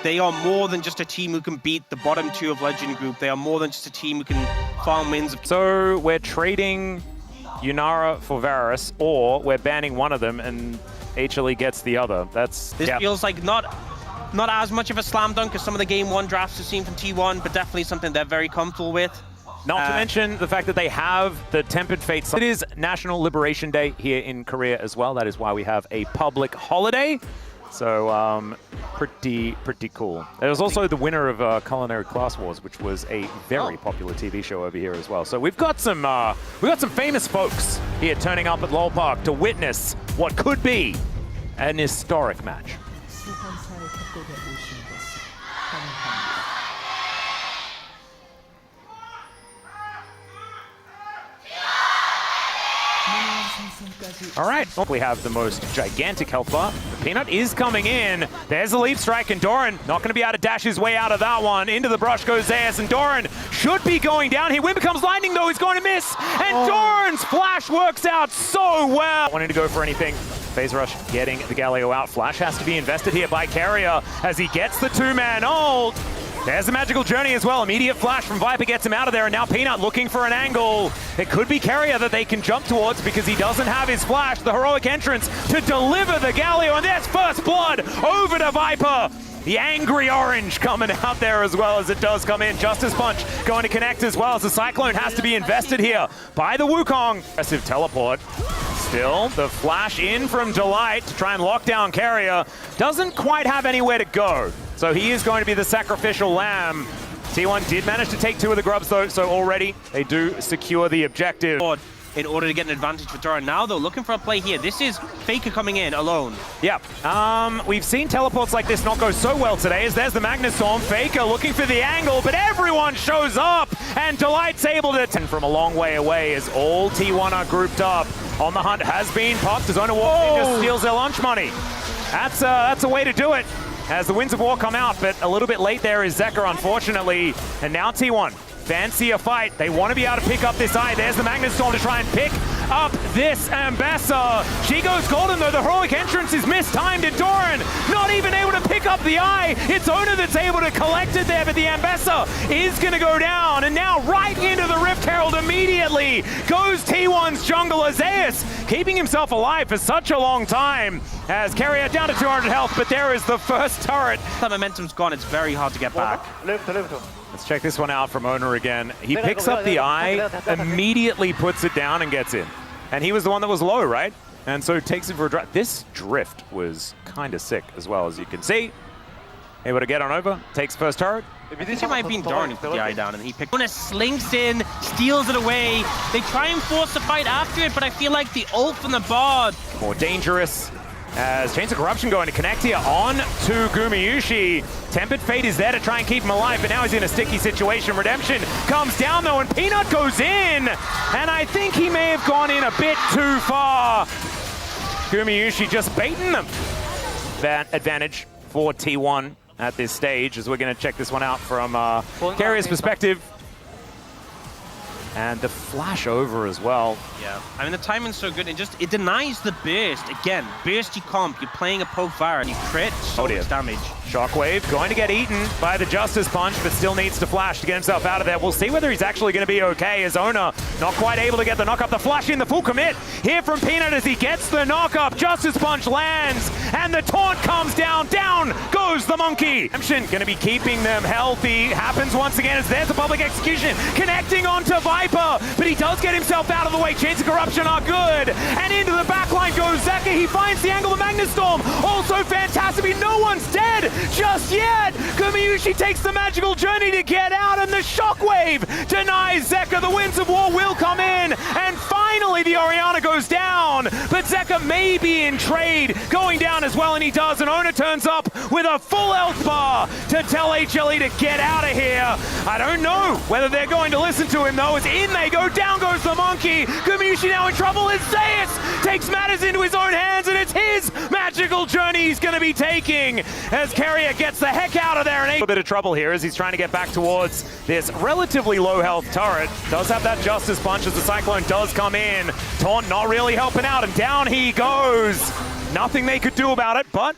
they are more than just a team who can beat the bottom two of Legend Group. They are more than just a team who can farm wins. So we're trading Yunara for Varus, or we're banning one of them and HLE gets the other. This feels like not as much of a slam dunk as some of the game one drafts we've seen from T1, but definitely something they're very comfortable with. Not to mention the fact that they have the Tempered Fate. It is National Liberation Day here in Korea as well. That is why we have a public holiday. So pretty cool. There's also the winner of Culinary Class Wars, which was a very popular TV show over here as well. So we've got some famous folks here turning up at LOL Park to witness what could be an historic match. All right, we have the most gigantic health bar. The Peanut is coming in. There's the leap strike, and Doran not going to be able to dash his way out of that one. Into the brush goes Zeus, and Doran should be going down here. Wind becomes lightning, though. He's going to miss, and Doran's flash works out so well. Wanting to go for anything. Phase Rush getting the Galio out. Flash has to be invested here by keria as he gets the two-man ult. There's the magical journey as well. Immediate flash from Viper gets him out of there, and now Peanut looking for an angle. It could be keria that they can jump towards because he doesn't have his flash, the heroic entrance to deliver the Galio, and there's first blood over to Viper. The angry orange coming out there as well as it does come in. Justice Punch going to connect as well as the Cyclone has to be invested here by the Wukong. Aggressive teleport. Still, the flash in from Delight to try and lock down keria. Doesn't quite have anywhere to go. So he is going to be the sacrificial lamb. T1 did manage to take two of the grubs though, so already they do secure the objective. In order to get an advantage for Doran. Now though, looking for a play here. This is FAKER coming in alone. Yep. We've seen teleports like this not go so well today, as there's the Magnustorm. FAKER looking for the angle, but everyone shows up, and Delight's able to from a long way away as all T1 are grouped up. On the hunt has been popped. His owner walks in, just steals their lunch money. That's a way to do it. As the Winds of War come out, but a little bit late there is Zeka, unfortunately. And now T1, fancy a fight. They want to be able to pick up this eye. There's the Magnustorm to try and pick up this Ambassa. She goes golden, though. The heroic entrance is mistimed, and Doran not even able to pick up the eye. It's Oner that's able to collect it there, but the Ambassa is going to go down. And now right into the Rift Herald immediately goes T1's jungler Zeus, keeping himself alive for such a long time. As keria down to 200 health, but there is the first turret. That momentum's gone. It's very hard to get back. Let's check this one out from Oner again. He picks up the eye, immediately puts it down and gets in. And he was the one that was low, right? And so takes it for a drive. This drift was kind of sick as well, as you can see. Able to get on over, takes first turret. I think it might have been Doran who put the eye down, and he picked Oner slinks in, steals it away. They try and force the fight after it, but I feel like the ult from the Bard. More dangerous. As Chains of Corruption going to connect here on to Gumayusi. Tempered Fate is there to try and keep him alive, but now he's in a sticky situation. Redemption comes down though, and Peanut goes in. And I think he may have gone in a bit too far. Gumayusi just baiting them. That advantage for T1 at this stage, as we're going to check this one out from keria's perspective. And the flash over as well. Yeah, I mean, the timing's so good. It denies the burst. Again, bursty comp. You're playing a poke fire and you crit so much damage. Shockwave going to get eaten by the Justice Punch, but still needs to flash to get himself out of there. We'll see whether he's actually going to be okay, as Oner not quite able to get the knock up. The flash in, the full commit here from Peanut as he gets the knock up. Justice Punch lands, and the taunt comes down. Down goes the monkey. Redemption going to be keeping them healthy. Happens once again as there's a public execution connecting onto Viper, but he does get himself out of the way. Chains of Corruption are good, and into the backline goes Zeka. He finds the angle of Magnustorm. Also fantastic. No one's dead just yet. Gumayusi takes the magical journey to get out, and the Shockwave denies Zeka. The Winds of War will come in, and finally the Orianna goes down, but Zeka may be in trade going down as well, and he does, and Oner turns up with a full health bar to tell HLE to get out of here. I don't know whether they're going to listen to him though, as in they go, down goes the monkey. Gumayusi now in trouble as Zeus takes matters into his own hands, and it's his magical journey he's going to be taking as keria gets the heck out of there. And a little bit of trouble here as he's trying to get back towards this relatively low health turret. Does have that Justice Punch as the Cyclone does come in. Taunt not really helping out, and down he goes. Nothing they could do about it, but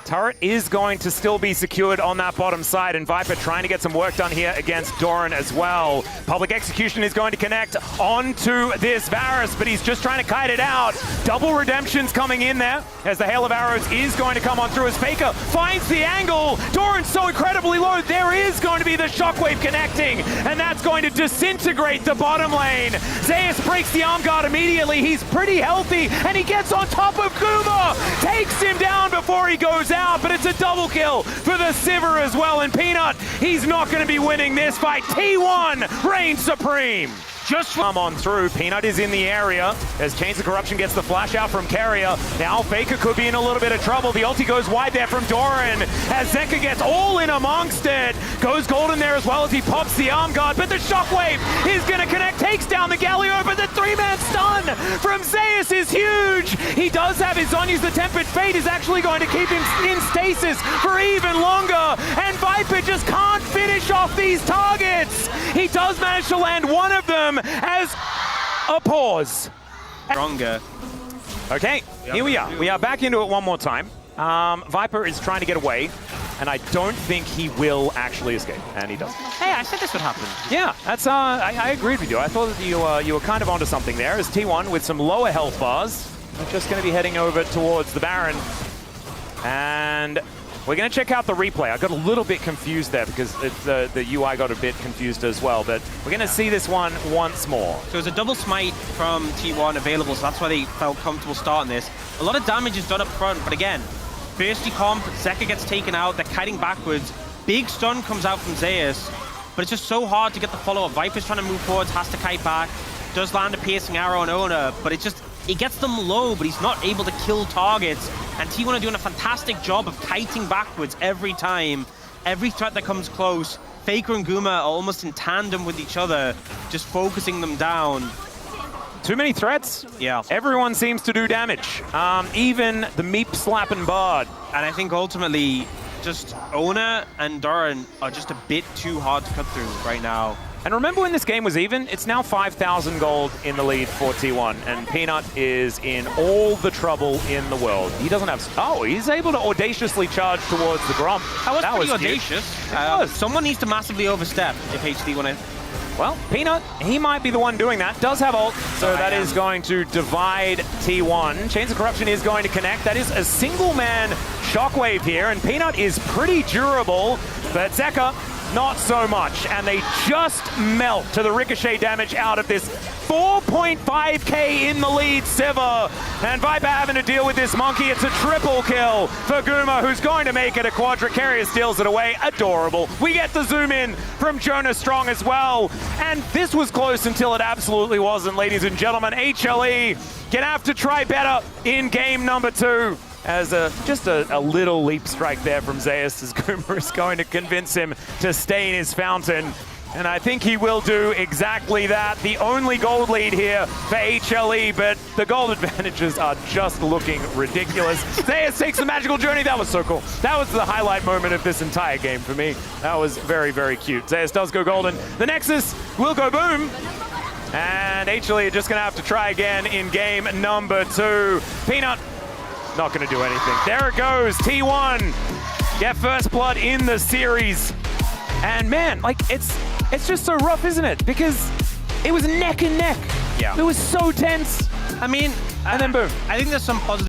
Turret is going to still be secured on that bottom side, and Viper trying to get some work done here against Doran as well. Public Execution is going to connect onto this Varus, but he's just trying to kite it out. Double Redemption's coming in there as the Hail of Arrows is going to come on through as Faker finds the angle. Doran's so incredibly low. There is going to be the Shockwave connecting, and that's going to disintegrate the bottom lane. Zeus breaks the arm guard immediately. He's pretty healthy, and he gets on top of Guma. Takes him down before he goes out, but it's a double kill for the Sivir as well. And Peanut, he's not going to be winning this fight. T1 reigns supreme. Just come on through. Peanut is in the area as Chains of Corruption gets the flash out from keria. Now Faker could be in a little bit of trouble. The ulti goes wide there from Doran as Zeka gets all in amongst it. Goes golden there as well as he pops the arm guard, but the Shockwave is going to connect, takes down the Galio, but the three-man stun from Zeus is huge. He does have his Zhonya's the Tempered Fate is actually going to keep him in stasis for even longer, and Viper just can't finish off these targets. He does manage to land one of them as a pause. Stronger. Okay, here we are. We are back into it one more time. Viper is trying to get away, and I don't think he will actually escape, and he doesn't. Hey, I said this would happen. Yeah, that's I agreed with you. I thought that you were kind of onto something there. As T1 with some lower health bars, we're just going to be heading over towards the Baron, and we're going to check out the replay. I got a little bit confused there because the UI got a bit confused as well, but we're going to see this one once more. So there's a double smite from T1 available, so that's why they felt comfortable starting this. A lot of damage is done up front, but again, thirsty comp, Zeka gets taken out, they're kiting backwards. Big stun comes out from Zeus, but it's just so hard to get the follow-up. Viper's trying to move forwards, has to kite back, does land a piercing arrow on Oner, but it gets them low, but he's not able to kill targets. And T1 are doing a fantastic job of kiting backwards every time. Every threat that comes close, Faker and Guma are almost in tandem with each other, just focusing them down. Too many threats? Yeah. Everyone seems to do damage. Even the Meep slapping Bard. And I think ultimately, just Oner and Doran are just a bit too hard to cut through right now. And remember when this game was even? It's now 5,000 gold in the lead for T1, and Peanut is in all the trouble in the world. He doesn't have... Oh, he's able to audaciously charge towards the Gromp. That was pretty audacious. Someone needs to massively overstep if HD want to... Well, Peanut, he might be the one doing that. Does have ult, so that is going to divide T1. Chains of Corruption is going to connect. That is a single-man Shockwave here, and Peanut is pretty durable, but Zeka, not so much, and they just melt to the ricochet damage out of this 4.5k in the lead Sivir, and Viper having to deal with this monkey. It's a triple kill for Guma, who's going to make it a quadra. Keria steals it away. Adorable. We get the zoom in from Jonah Strong as well, and this was close until it absolutely wasn't, ladies and gentlemen. HLE gonna have to try better in game number 2. As just a little leap strike there from Zeus, as Guma is going to convince him to stay in his fountain. And I think he will do exactly that. The only gold lead here for HLE, but the gold advantages are just looking ridiculous. Zeus takes the magical journey. That was so cool. That was the highlight moment of this entire game for me. That was very, very cute. Zeus does go golden. The Nexus will go boom. And HLE are just going to have to try again in game number 2. Peanut, not going to do anything. There it goes. T1 get first blood in the series. And man, like it's just so rough, isn't it? Because it was neck and neck. Yeah. It was so tense. I mean, and then boom. I think there's some positive